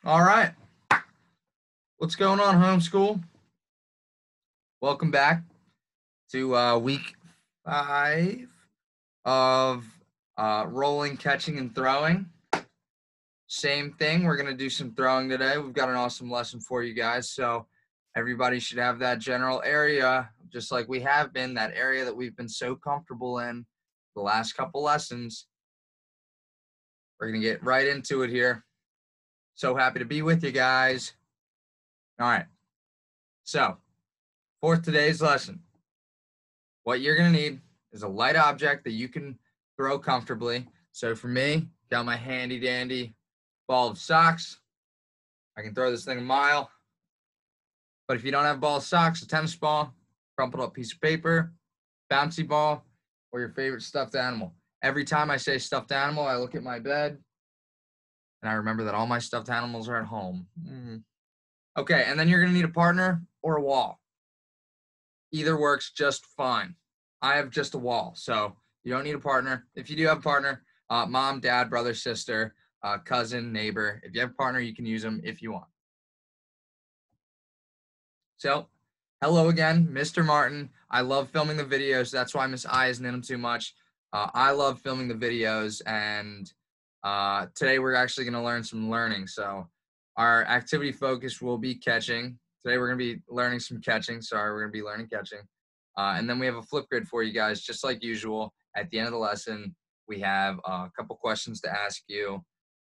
All right. What's going on, homeschool? Welcome back to week 5 of rolling, catching, and throwing. Same thing. We're going to do some throwing today. We've got an awesome lesson for you guys. So everybody should have that general area, just like we have been, that area that we've been so comfortable in the last couple lessons. We're going to get right into it here. So happy to be with you guys. All right. So for today's lesson, what you're going to need is a light object that you can throw comfortably. So for me, got my handy dandy ball of socks. I can throw this thing a mile. But if you don't have ball of socks, a tennis ball, crumpled up piece of paper, bouncy ball, or your favorite stuffed animal. Every time I say stuffed animal, I look at my bed and I remember that all my stuffed animals are at home. Okay, and then you're going to need a partner or a wall. Either works just fine. I have just a wall, so you don't need a partner. If you do have a partner, mom, dad, brother, sister, cousin, neighbor. If you have a partner, you can use them if you want. So, hello again, Mr. Martin. I love filming the videos. That's why Miss I isn't in them too much. I love filming the videos, and today we're actually going to learn some learning. So, our activity focus will be catching. Today we're going to be learning some catching. We're going to be learning catching. And then we have a flip grid for you guys, just like usual. At the end of the lesson, we have a couple questions to ask you,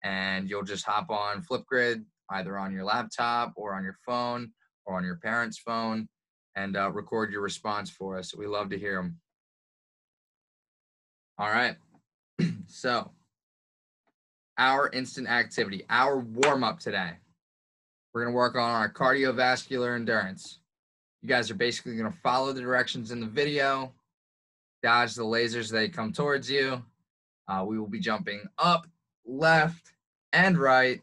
and you'll just hop on Flipgrid, either on your laptop or on your phone or on your parents' phone, and record your response for us. We love to hear them. All right. So, our instant activity, our warm-up today. We're going to work on our cardiovascular endurance. You guys are basically going to follow the directions in the video, dodge the lasers as they come towards you. We will be jumping up, left, and right,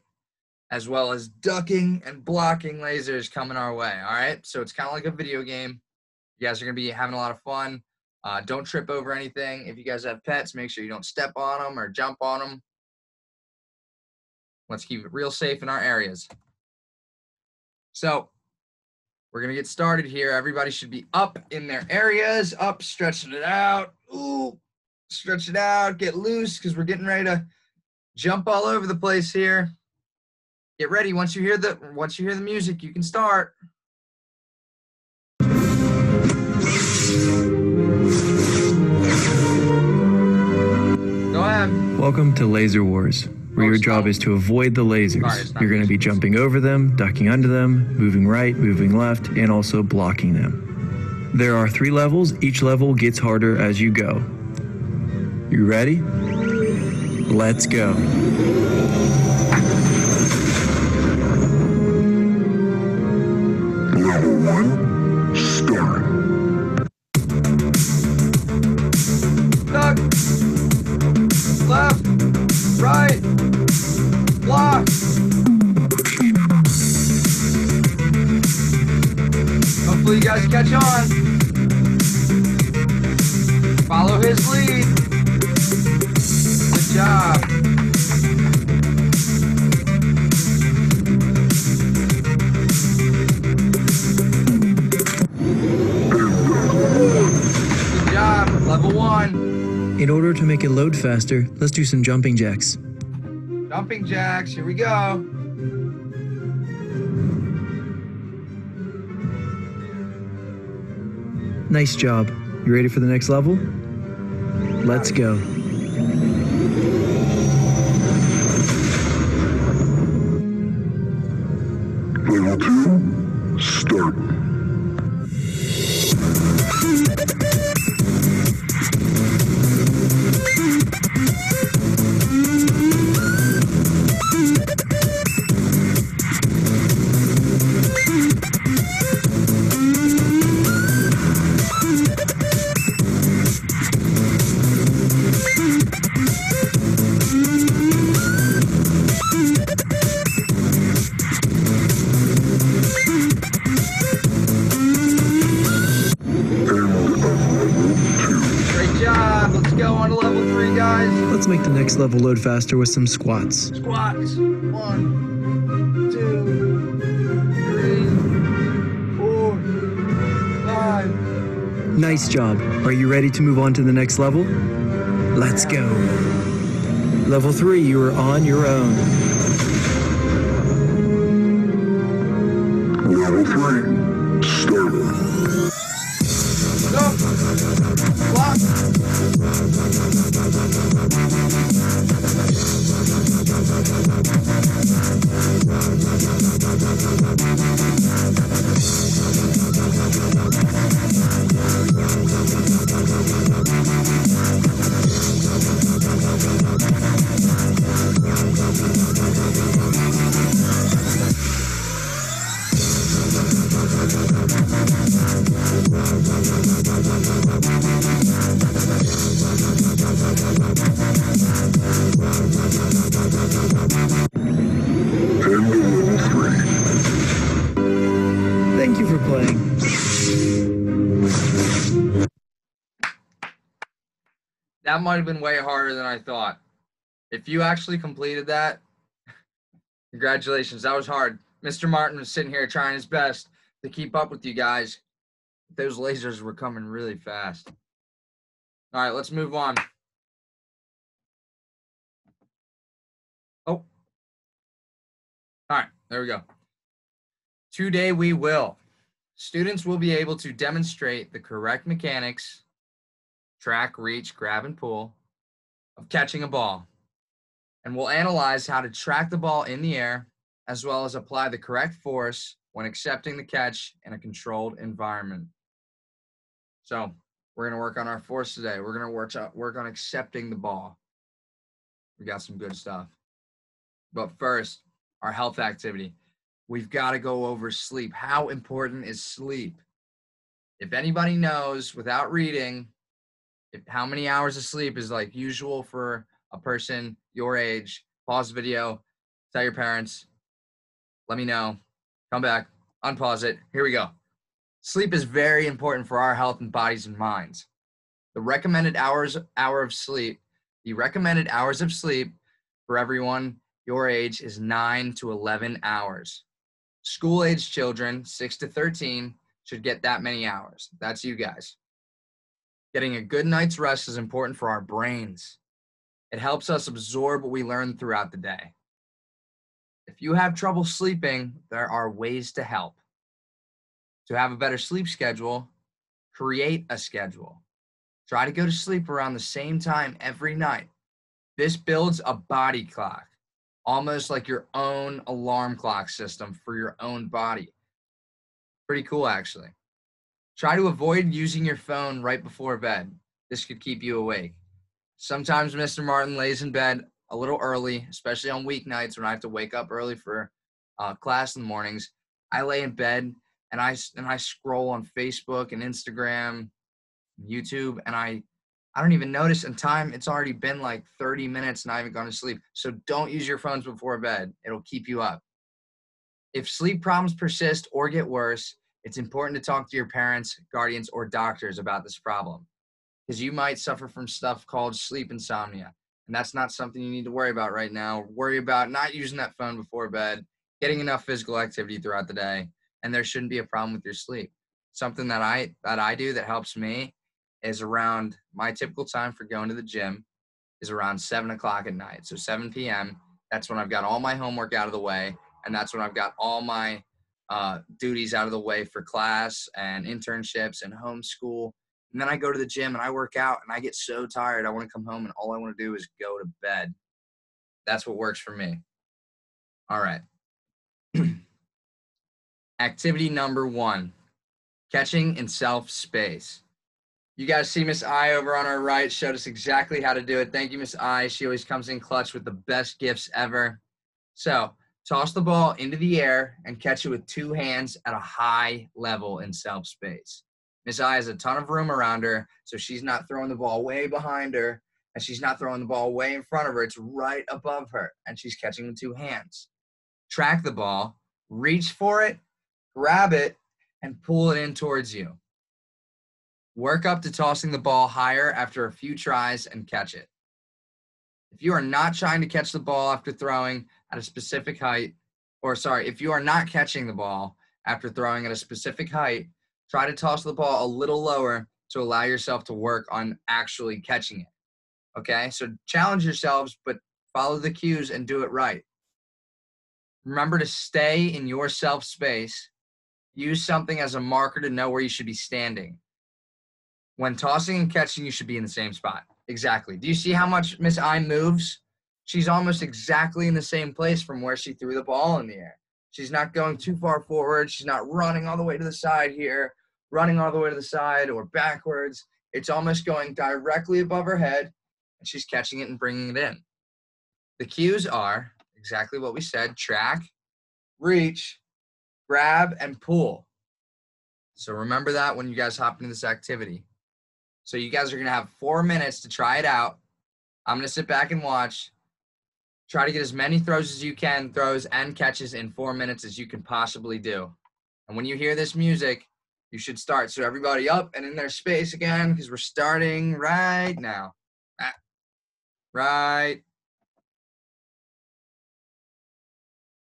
as well as ducking and blocking lasers coming our way, all right? So it's kind of like a video game. You guys are going to be having a lot of fun. Don't trip over anything. If you guys have pets, make sure you don't step on them or jump on them. Let's keep it real safe in our areas. So we're going to get started here. Everybody should be up in their areas, up, stretching it out. Ooh, stretch it out, get loose, because we're getting ready to jump all over the place here. Get ready. Once you hear the music, you can start. Go ahead. Welcome to Laser Wars, where your job is to avoid the lasers. You're going to be jumping over them, ducking under them, moving right, moving left, and also blocking them. There are 3 levels. Each level gets harder as you go. You ready? Let's go. Level 1, start. Duck, left, right, block. Hopefully you guys catch on. Follow his lead. Good job. Good job. Level 1. In order to make it load faster, let's do some jumping jacks. Jumping jacks. Here we go. Nice job. You ready for the next level? Let's go. Level 2, start. Let's make the next level load faster with some squats. Squats. 1, Nice job. Are you ready to move on to the next level? Let's go. Level 3, you are on your own. Level 3, started. Go. Block. End of level 3. Thank you for playing. That might have been way harder than I thought. If you actually completed that, congratulations. That was hard. Mr. Martin was sitting here trying his best to keep up with you guys. Those lasers were coming really fast. All right, let's move on. Oh. All right, there we go. Today we will. Students will be able to demonstrate the correct mechanics, track, reach, grab, and pull of catching a ball. And we'll analyze how to track the ball in the air, as well as apply the correct force when accepting the catch in a controlled environment. So we're going to work on our force today. We're going to work on accepting the ball. We got some good stuff. But first, our health activity. We've got to go over sleep. How important is sleep? If anybody knows without reading, how many hours of sleep is like usual for a person your age, pause the video, tell your parents, let me know, come back, unpause it. Here we go. Sleep is very important for our health and bodies and minds. The recommended hours of sleep for everyone your age is 9 to 11 hours. School-age children, 6 to 13, should get that many hours. That's you guys. Getting a good night's rest is important for our brains. It helps us absorb what we learn throughout the day. If you have trouble sleeping, there are ways to help. To have a better sleep schedule, create a schedule. Try to go to sleep around the same time every night. This builds a body clock, almost like your own alarm clock system for your own body. Pretty cool, actually. Try to avoid using your phone right before bed. This could keep you awake. Sometimes Mr. Martin lays in bed a little early, especially on weeknights when I have to wake up early for class in the mornings. I lay in bed and I scroll on Facebook and Instagram, YouTube, and I don't even notice in time. It's already been like 30 minutes and I haven't gone to sleep. So don't use your phones before bed. It'll keep you up. If sleep problems persist or get worse, it's important to talk to your parents, guardians, or doctors about this problem, because you might suffer from stuff called sleep insomnia. And that's not something you need to worry about right now. Worry about not using that phone before bed, getting enough physical activity throughout the day, and there shouldn't be a problem with your sleep. Something that I do that helps me is around my typical time for going to the gym is around 7 o'clock at night. So 7 p.m., that's when I've got all my homework out of the way, and that's when I've got all my duties out of the way for class and internships and homeschool. And then I go to the gym and I work out and I get so tired. I want to come home and all I want to do is go to bed. That's what works for me. All right. Activity number 1, catching in self-space. You guys see Miss I over on our right showed us exactly how to do it. Thank you, Miss I. She always comes in clutch with the best gifts ever. So toss the ball into the air and catch it with 2 hands at a high level in self-space. Miss I has a ton of room around her, so she's not throwing the ball way behind her, and she's not throwing the ball way in front of her. It's right above her, and she's catching with 2 hands. Track the ball, reach for it, grab it, and pull it in towards you. Work up to tossing the ball higher after a few tries and catch it. If you are not trying to catch the ball after throwing at a specific height, if you are not catching the ball after throwing at a specific height, try to toss the ball a little lower to allow yourself to work on actually catching it. Okay, so challenge yourselves, but follow the cues and do it right. Remember to stay in your self space. Use something as a marker to know where you should be standing. When tossing and catching, you should be in the same spot. Exactly. Do you see how much Miss I moves? She's almost exactly in the same place from where she threw the ball in the air. She's not going too far forward. She's not running all the way to the side here, running all the way to the side or backwards. It's almost going directly above her head, and she's catching it and bringing it in. The cues are exactly what we said: track, reach, grab, and pull. So remember that when you guys hop into this activity. So you guys are going to have 4 minutes to try it out. I'm going to sit back and watch. Try to get as many throws as you can, throws and catches in 4 minutes as you can possibly do. And when you hear this music, you should start. So everybody up and in their space again, because we're starting right now. Right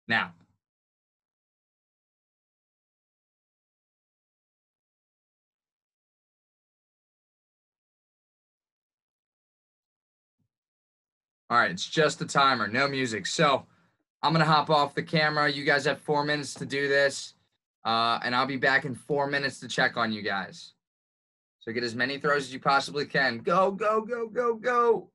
now. All right, it's just the timer, no music. So I'm going to hop off the camera. You guys have 4 minutes to do this, and I'll be back in 4 minutes to check on you guys. So get as many throws as you possibly can. Go, go, go, go, go.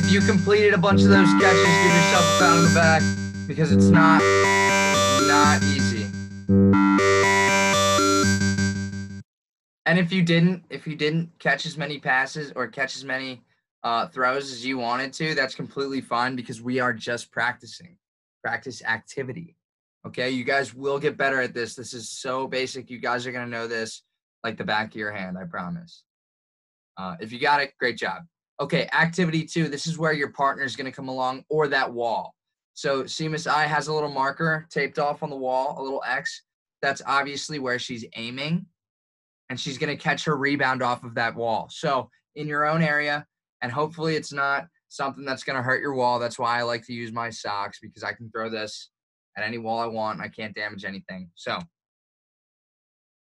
If you completed a bunch of those catches, give yourself a pat on the back because it's not easy. And if you didn't catch as many passes or catch as many throws as you wanted to, that's completely fine because we are just practicing. Practice activity. Okay, you guys will get better at this. This is so basic. You guys are going to know this like the back of your hand, I promise. If you got it, great job. Okay, activity 2. This is where your partner is going to come along or that wall. So see Miss I has a little marker taped off on the wall, a little X. That's obviously where she's aiming. And she's going to catch her rebound off of that wall. So in your own area, and hopefully it's not something that's going to hurt your wall. That's why I like to use my socks because I can throw this at any wall I want and I can't damage anything. So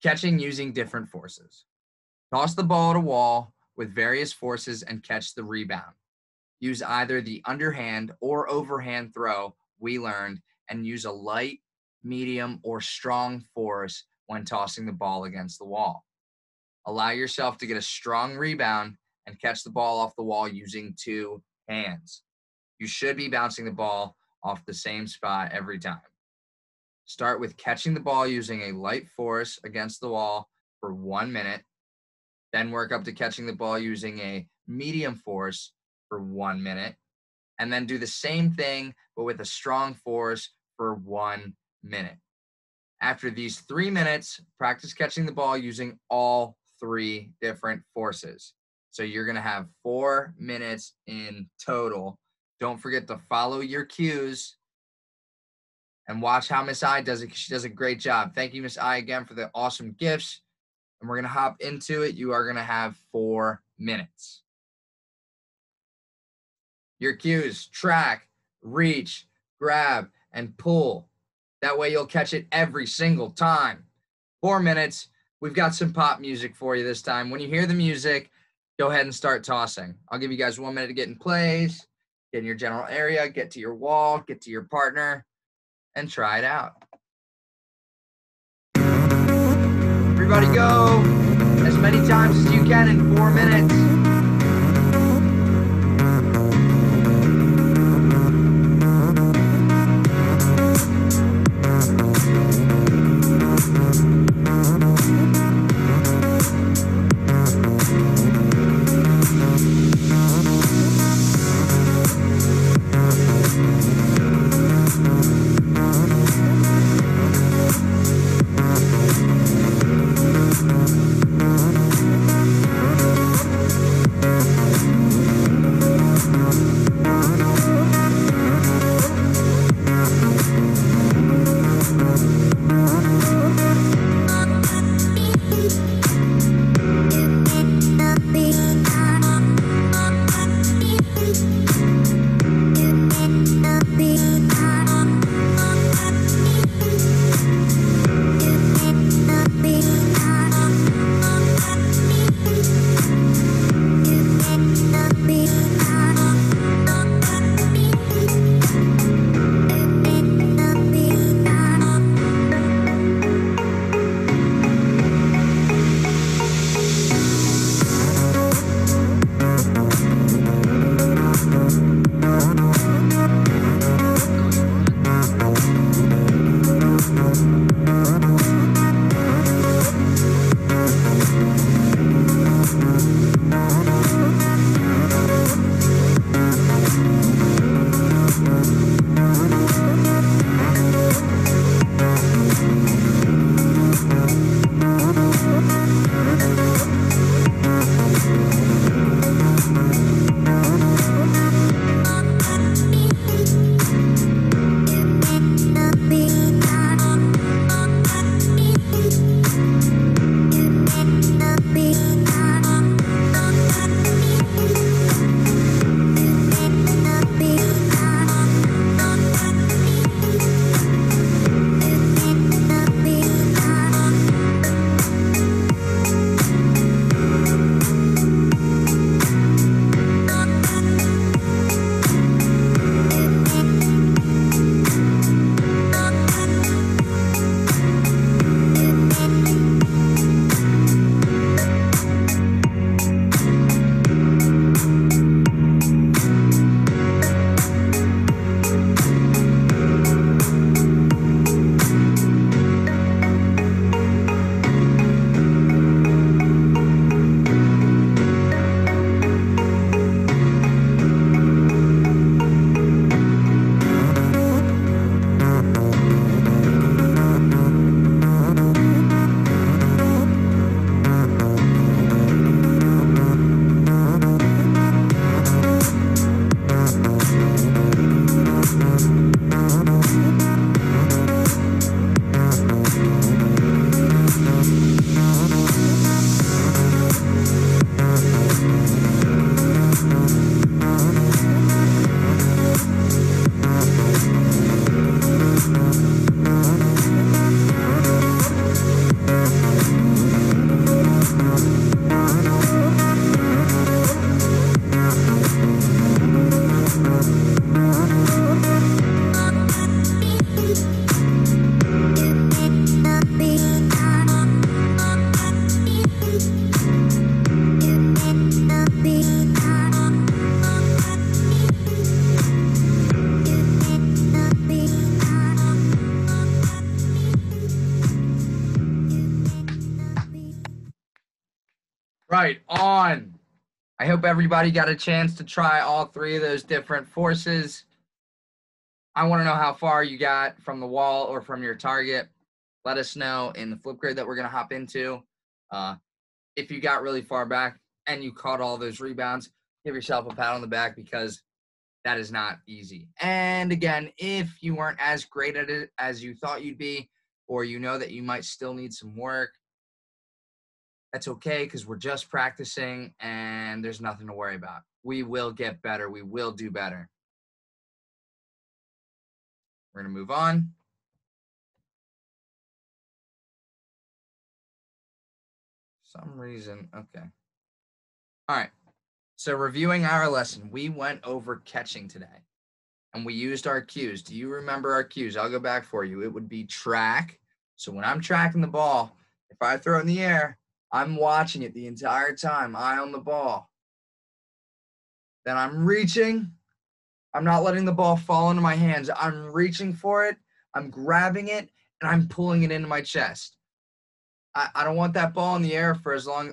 catching using different forces. Toss the ball at a wall with various forces and catch the rebound. Use either the underhand or overhand throw we learned and use a light, medium, or strong force when tossing the ball against the wall. Allow yourself to get a strong rebound and catch the ball off the wall using 2 hands. You should be bouncing the ball off the same spot every time. Start with catching the ball using a light force against the wall for 1 minute. Then work up to catching the ball using a medium force for 1 minute. And then do the same thing, but with a strong force for 1 minute. After these 3 minutes, practice catching the ball using all 3 different forces. So you're going to have 4 minutes in total. Don't forget to follow your cues and watch how Miss I does it because she does a great job. Thank you, Miss I, again for the awesome gifts. And we're going to hop into it. You are going to have 4 minutes. Your cues: track, reach, grab, and pull. That way you'll catch it every single time. 4 minutes. We've got some pop music for you this time. When you hear the music, go ahead and start tossing. I'll give you guys 1 minute to get in place, get in your general area, get to your wall, get to your partner, and try it out. Everybody go as many times as you can in 4 minutes. right, on. I hope everybody got a chance to try all three of those different forces. I want to know how far you got from the wall or from your target. Let us know in the flip grid that we're going to hop into. If you got really far back and you caught all those rebounds, give yourself a pat on the back because that is not easy. And again, if you weren't as great at it as you thought you'd be, or you know that you might still need some work, that's okay because we're just practicing and there's nothing to worry about. We will get better. We will do better. We're going to move on. Some reason, okay. All right, so reviewing our lesson, we went over catching today, and we used our cues. Do you remember our cues? I'll go back for you. It would be track. So when I'm tracking the ball, if I throw it in the air, I'm watching it the entire time, eye on the ball. Then I'm reaching. I'm not letting the ball fall into my hands. I'm reaching for it. I'm grabbing it, and I'm pulling it into my chest. I don't want that ball in the air for as long,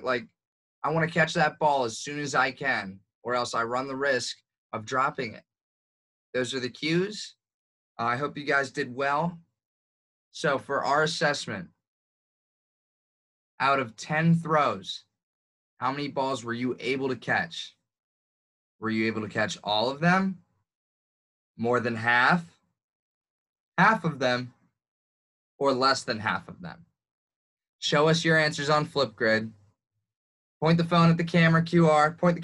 I want to catch that ball as soon as I can, or else I run the risk of dropping it. Those are the cues. I hope you guys did well. So for our assessment, out of 10 throws, how many balls were you able to catch? Were you able to catch all of them? More than half? Half of them? Or less than half of them? Show us your answers on Flipgrid. Point the phone at the camera QR. Point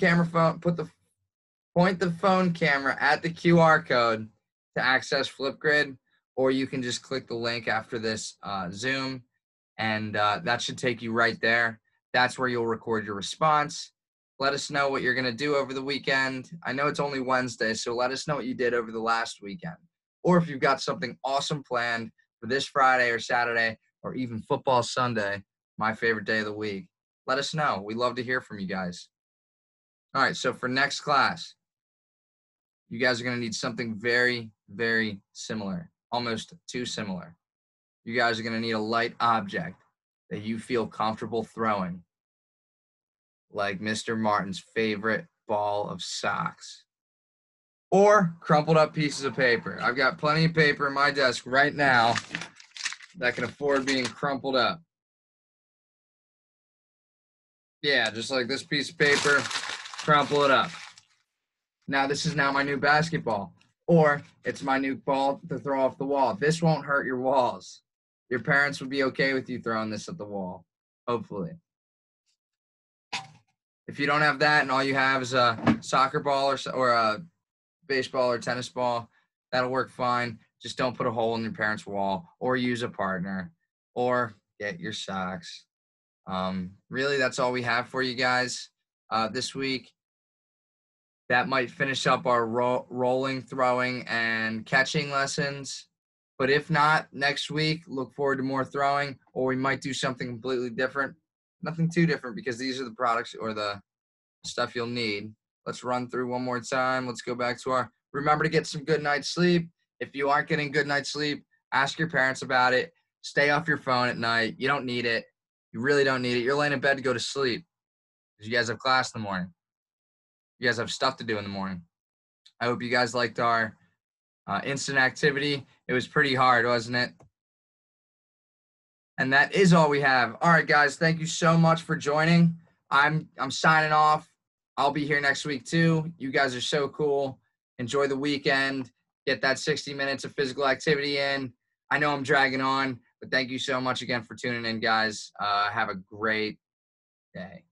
the phone camera at the QR code to access Flipgrid, or you can just click the link after this Zoom, and that should take you right there. That's where you'll record your response. Let us know what you're going to do over the weekend. I know it's only Wednesday, so let us know what you did over the last weekend. Or if you've got something awesome planned for this Friday or Saturday, or even football Sunday, my favorite day of the week, let us know. We love to hear from you guys. All right, so for next class, you guys are going to need something very, very similar, almost too similar. You guys are going to need a light object that you feel comfortable throwing, like Mr. Martin's favorite ball of socks, or crumpled up pieces of paper. I've got plenty of paper in my desk right now that can afford being crumpled up. Yeah, just like this piece of paper, crumple it up. Now this is now my new basketball, or it's my new ball to throw off the wall. This won't hurt your walls. Your parents would be okay with you throwing this at the wall, hopefully. If you don't have that and all you have is a soccer ball or a baseball or tennis ball, that'll work fine. Just don't put a hole in your parents' wall, or use a partner, or get your socks. Really, that's all we have for you guys this week. That might finish up our rolling, throwing, and catching lessons. But if not, next week, look forward to more throwing, or we might do something completely different. Nothing too different because these are the products or the stuff you'll need. Let's run through one more time. Let's go back to remember to get some good night's sleep. If you aren't getting good night's sleep, ask your parents about it. Stay off your phone at night. You don't need it. You really don't need it. You're laying in bed to go to sleep because you guys have class in the morning. You guys have stuff to do in the morning. I hope you guys liked our instant activity. It was pretty hard, wasn't it? And that is all we have. All right, guys, thank you so much for joining. I'm signing off. I'll be here next week too. You guys are so cool. Enjoy the weekend. Get that 60 minutes of physical activity in. I know I'm dragging on, but thank you so much again for tuning in, guys. Have a great day.